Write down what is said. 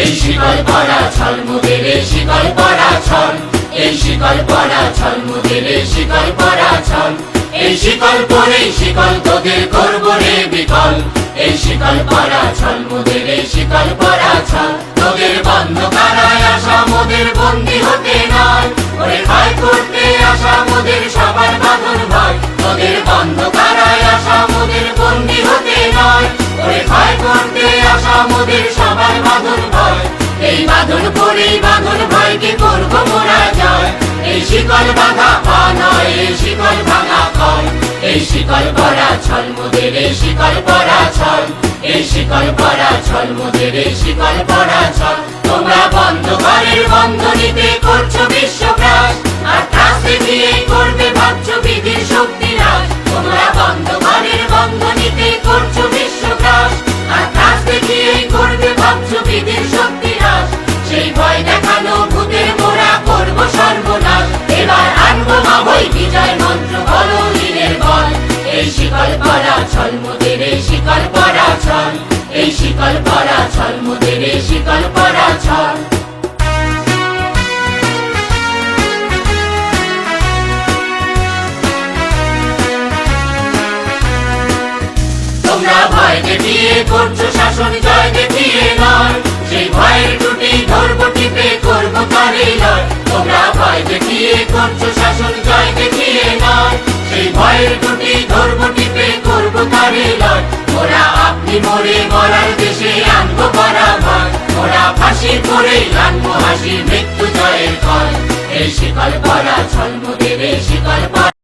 এই শিকল পরা ছল মোদের শিকল পরা ছল, এই শিকল পরা ছল মোদের শিকল পরা ছল। এই শিকল পরে শিকল তোদের করবো রে বিকল, এই শিকল পরা ছল মোদের শিকল পরা ছল। তোদের বন্ধ কারায় আসা মোদের বন্দী হতে নয়, ওরে ভয় করতে আসা মোদের সবার বাঁধন ভয়। তোদের বন্ধ কারায় আসা মোদের বন্দী হতে নয়, ওরে ভয় করতে আসা মোদের সবার বাঁধন ভয়। এই বাঁধন পরেই বাঁধন ভয়কে করবো মোরা জয়। এই শিকল বাঁধা পা নয়, এই শিকল ভাঙা কয়। এই শিকল পরা ছল মোদের শিকল পরা ছল, এই শিকল পরা ছল মোদের শিকল পরা ছল। তোমরা বন্ধ ঘরের বন্ধনীতে করছো বিশ্বগ্রাস, আর ত্রাস দেখিয়ে করবে ভাবছো বিধির শক্তি নাশ। তোমরা বন্ধ ঘরের বন্ধনীতে করছো বিশ্বগ্রাস, আর ত্রাস দেখিয়ে করবে ভাবছো বিধির শক্তি নাশ। সেই ভয় দেখানো ভূতের মোরা করবো সর্বনাশ। এবার আনবো মাবই বিজয় মন্ত্র বলো লীনের বল। এই শিকল পরা ছল মোদের শিকল পরা ছল, এই শিকল পরা ছল মোদের শিকল পরা ছল। তোমরা ভয় দেখিয়ে করছো শাসন জয় দেখিয়ে নয়, সেই ভয়ের টুটি ধরবো টিপে করবো তারে লয়। তোমরা ভয় দেখিয়ে করছো শাসন জয় দেখিয়ে নয়, সেই ভয়ের টুটি ধরবো টিপে করবো তারে লয়। ওরা আপনি মরে মরার দেশে আনবো করা ভয়, ওরা ফাঁসি করে আনবো হাসি মৃত্যু জয়ের কয়। এই শিকল পরা ছল মোদের শিকল পরা